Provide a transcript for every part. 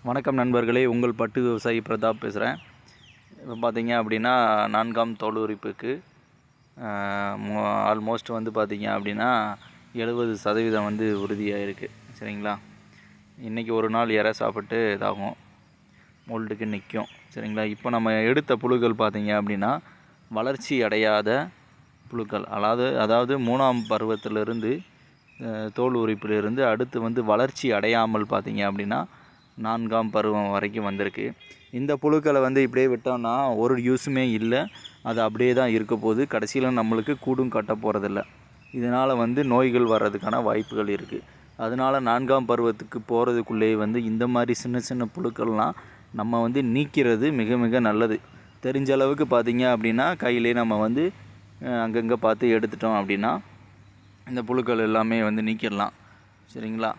வணக்கம் நண்பர்களே, உங்கள் பட்டு விவசாயி பிரதாப் பேசுகிறேன். இப்போ பார்த்தீங்க அப்படின்னா 4ஆம் தோல் உரிப்புக்கு ஆல்மோஸ்ட் வந்து பார்த்தீங்க அப்படின்னா 70% வந்து உறுதியாக இருக்குது. சரிங்களா? இன்றைக்கி ஒரு நாள் இறை சாப்பிட்டு இதாகும், மோல்டுக்கு நிற்கும். சரிங்களா? இப்போ நம்ம எடுத்த புழுக்கள் பார்த்தீங்க அப்படின்னா வளர்ச்சி அடையாத புழுக்கள், அதாவது 3ஆம் பருவத்திலிருந்து தோல் உரிப்பிலிருந்து அடுத்து வந்து வளர்ச்சி அடையாமல் பார்த்தீங்க அப்படின்னா 4ஆம் பருவம் வரைக்கும் வந்திருக்கு. இந்த புழுக்களை வந்து இப்படியே விட்டோம்னா ஒரு யூஸுமே இல்லை, அது அப்படியே தான் இருக்க போகுது. கடைசியில் நம்மளுக்கு கூடும் கட்ட போகிறதில்ல. இதனால் வந்து நோய்கள் வர்றதுக்கான வாய்ப்புகள் இருக்குது. அதனால் 4ஆம் பருவத்துக்கு போகிறதுக்குள்ளேயே வந்து இந்த மாதிரி சின்ன சின்ன புழுக்கள்லாம் நம்ம வந்து நீக்கிறது மிக மிக நல்லது. தெரிஞ்ச அளவுக்கு பார்த்திங்க அப்படின்னா கையிலே நம்ம வந்து அங்கங்கே பார்த்து எடுத்துட்டோம் அப்படின்னா இந்த புழுக்கள் எல்லாமே வந்து நீக்கிடலாம். சரிங்களா?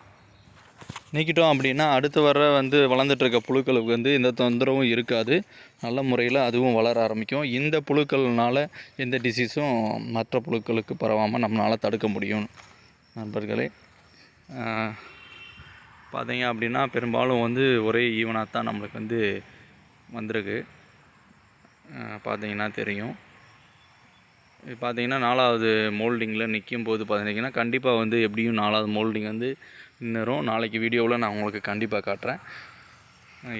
நீக்கிட்டோம் அப்படின்னா அடுத்து வர வந்து வளர்ந்துட்டுருக்க புழுக்களுக்கு வந்து எந்த தொந்தரவும் இருக்காது. நல்ல முறையில் அதுவும் வளர ஆரம்பிக்கும். இந்த புழுக்கள்னால் எந்த டிசீஸும் மற்ற புழுக்களுக்கு பரவாமல் நம்மளால் தடுக்க முடியும். நண்பர்களே, பார்த்தீங்க அப்படின்னா பெரும்பாலும் வந்து ஒரே ஈவனாக தான் நம்மளுக்கு வந்து வந்திருக்கு. பார்த்தீங்கன்னா தெரியும். பார்த்தீங்கன்னா 4வது மோல்டிங்கில் நிற்கும் போது பார்த்தீங்கன்னா கண்டிப்பாக வந்து எப்படியும் 4வது மோல்டிங் வந்து நின்றுரும். நாளைக்கு வீடியோவில் நான் உங்களுக்கு கண்டிப்பாக காட்டுறேன்.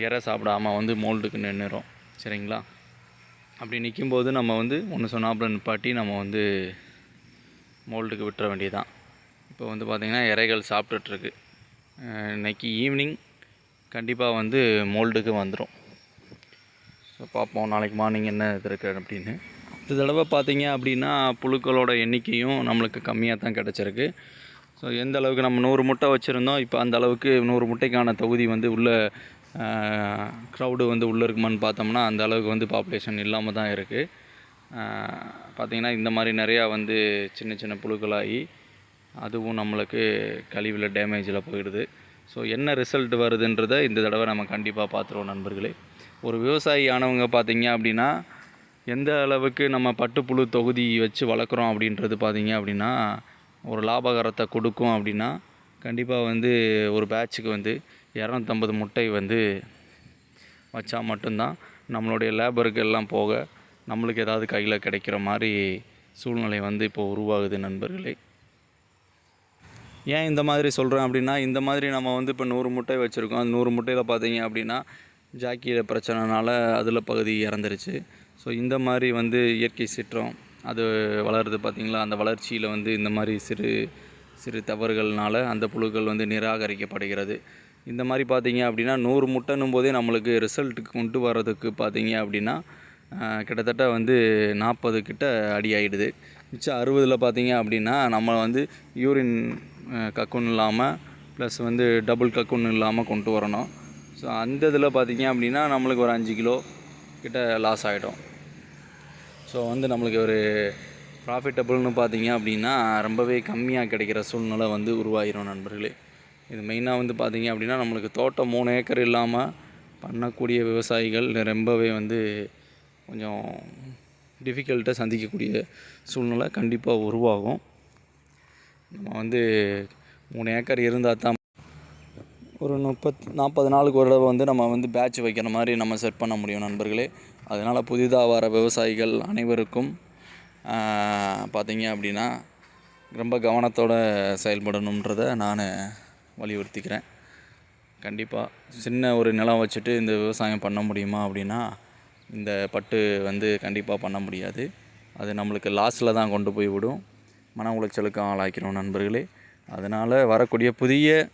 இறை சாப்பிடாமல் வந்து மோல்டுக்கு நின்றுரும். சரிங்களா? அப்படி நிற்கும்போது நம்ம வந்து ஒன்று சொன்னாப்புல நிப்பாட்டி நம்ம வந்து மோல்டுக்கு விட்டுற வேண்டியதுதான். இப்போ வந்து பார்த்திங்கன்னா இறைகள் சாப்பிட்டுட்ருக்கு. இன்றைக்கி ஈவினிங் கண்டிப்பாக வந்து மோல்டுக்கு வந்துடும். ஸோ பார்ப்போம் நாளைக்கு மார்னிங் என்ன இது இருக்குது அப்படின்னு. இந்த தடவை பார்த்திங்க அப்படின்னா புழுக்களோட எண்ணிக்கையும் நம்மளுக்கு கம்மியாக தான் கிடச்சிருக்கு. ஸோ எந்த அளவுக்கு நம்ம 100 முட்டை வச்சுருந்தோம், இப்போ அந்த அளவுக்கு 100 முட்டைக்கான தொகுதி வந்து உள்ள க்ரௌடு வந்து உள்ளே இருக்குமான்னு பார்த்தோம்னா அந்த அளவுக்கு வந்து பாப்புலேஷன் இல்லாமல் தான் இருக்குது. பார்த்திங்கன்னா இந்த மாதிரி நிறையா வந்து சின்ன சின்ன புழுக்களாகி அதுவும் நம்மளுக்கு கழிவில் டேமேஜில் போயிடுது. ஸோ என்ன ரிசல்ட் வருதுன்றதை இந்த தடவை நம்ம கண்டிப்பாக பார்த்துருவோம் நண்பர்களே. ஒரு விவசாயி ஆனவங்க பார்த்திங்க அப்படின்னா எந்த அளவுக்கு நம்ம பட்டுப்புழு தொகுதி வச்சு வளர்க்குறோம் அப்படின்றது பார்த்திங்க அப்படின்னா ஒரு லாபகரத்தை கொடுக்கும். அப்படின்னா கண்டிப்பாக வந்து ஒரு பேட்சுக்கு வந்து 250 முட்டை வந்து வச்சா மட்டும்தான் நம்மளுடைய லேபருக்கு எல்லாம் போக நம்மளுக்கு ஏதாவது கையில் கிடைக்கிற மாதிரி சூழ்நிலை வந்து இப்போ உருவாகுது நண்பர்களே. ஏன் இந்த மாதிரி சொல்கிறேன் அப்படின்னா, இந்த மாதிரி நம்ம வந்து இப்போ 100 முட்டை வச்சுருக்கோம். அந்த 100 முட்டையில் பார்த்தீங்க அப்படின்னா ஜாக்கியில் பிரச்சனைனால அதில் பகுதி இறந்துருச்சு. ஸோ இந்த மாதிரி வந்து இயற்கை சீற்றம் அது வளருது பார்த்திங்களா. அந்த வளர்ச்சியில் வந்து இந்த மாதிரி சிறு சிறு தவறுகள்னால அந்த புழுக்கள் வந்து நிராகரிக்கப்படுகிறது. இந்த மாதிரி பார்த்திங்க அப்படின்னா 100 முட்டைன்னும் போதே நம்மளுக்கு ரிசல்ட்டுக்கு கொண்டு வர்றதுக்கு பார்த்திங்க அப்படின்னா கிட்டத்தட்ட வந்து 40 கிட்ட அடி ஆகிடுது. மிச்சம் 60ல் பார்த்திங்க அப்படின்னா நம்ம வந்து யூரின் கக்குன் இல்லாமல் ப்ளஸ் வந்து டபுள் கக்குன் இல்லாமல் கொண்டு வரணும். ஸோ அந்த இதில் பார்த்திங்க அப்படின்னா நம்மளுக்கு ஒரு 5 கிலோ கிட்ட லாஸ் ஆகிடும். ஸோ வந்து நம்மளுக்கு ஒரு ப்ராஃபிட்டபுள்னு பார்த்திங்க அப்படின்னா ரொம்பவே கம்மியாக கிடைக்கிற சூழ்நிலை வந்து உருவாகிடும் நண்பர்களே. இது மெயினாக வந்து பார்த்திங்க அப்படின்னா நம்மளுக்கு தோட்டம் 3 ஏக்கர் இல்லாமல் பண்ணக்கூடிய விவசாயிகள் ரொம்பவே வந்து கொஞ்சம் டிஃபிகல்ட்டாக சந்திக்கக்கூடிய சூழ்நிலை கண்டிப்பாக உருவாகும். நம்ம வந்து 3 ஏக்கர் இருந்தால் தான் ஒரு 40 நாளுக்கு ஒரு தடவை வந்து நம்ம வந்து பேட்ச் வைக்கிற மாதிரி நம்ம செட் பண்ண முடியும் நண்பர்களே. அதனால் புதிதாக வர விவசாயிகள் அனைவருக்கும் பார்த்திங்க அப்படின்னா ரொம்ப கவனத்தோடு செயல்படணுன்றதை நான் வலியுறுத்திக்கிறேன். கண்டிப்பாக சின்ன ஒரு நிலம் வச்சுட்டு இந்த விவசாயம் பண்ண முடியுமா அப்படின்னா இந்த பட்டு வந்து கண்டிப்பாக பண்ண முடியாது. அது நம்மளுக்கு லாஸில் தான் கொண்டு போய் விடும், மன உளைச்சலுக்கு ஆளாக்கிறோம் நண்பர்களே. அதனால் வரக்கூடிய புதிய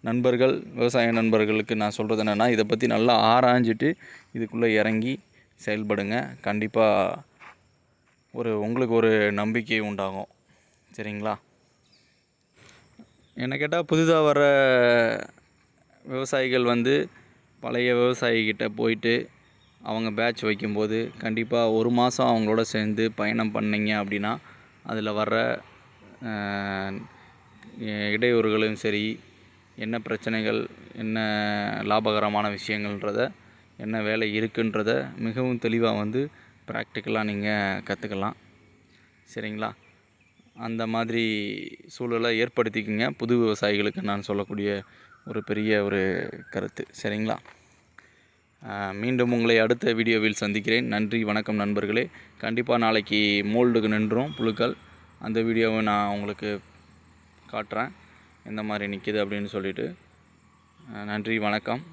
நண்பர்கள், விவசாய நண்பர்களுக்கு நான் சொல்கிறது என்னென்னா, இதை பற்றி நல்லா ஆராய்ஞ்சிட்டு இதுக்குள்ளே இறங்கி செயல்படுங்க. கண்டிப்பாக உங்களுக்கு ஒரு நம்பிக்கை உண்டாகும். சரிங்களா? என்ன கேட்டால் புதிதாக வர விவசாயிகள் வந்து பழைய விவசாயிகிட்ட போயிட்டு அவங்க பேட்ச் வைக்கும்போது கண்டிப்பாக ஒரு மாதம் அவங்களோட சேர்ந்து பயணம் பண்ணிங்க அப்படின்னா அதில் வர்ற இடையூறுகளும் சரி, என்ன பிரச்சனைகள், என்ன லாபகரமான விஷயங்கள்ன்றத, என்ன வேலை இருக்குன்றத மிகவும் தெளிவாக வந்து ப்ராக்டிக்கலாக நீங்கள் கற்றுக்கலாம். சரிங்களா? அந்த மாதிரி சூழலை ஏற்படுத்திக்கங்க புது விவசாயிகளுக்கு நான் சொல்லக்கூடிய ஒரு பெரிய ஒரு கருத்து. சரிங்களா? மீண்டும் உங்களை அடுத்த வீடியோவில் சந்திக்கிறேன். நன்றி, வணக்கம் நண்பர்களே. கண்டிப்பாக நாளைக்கு மோல்டுக்கு நின்றும் புழுக்கள். அந்த வீடியோவை நான் உங்களுக்கு காட்டுறேன், எந்த மாதிரி நிற்கிது அப்படின்னு சொல்லிட்டு. நன்றி, வணக்கம்.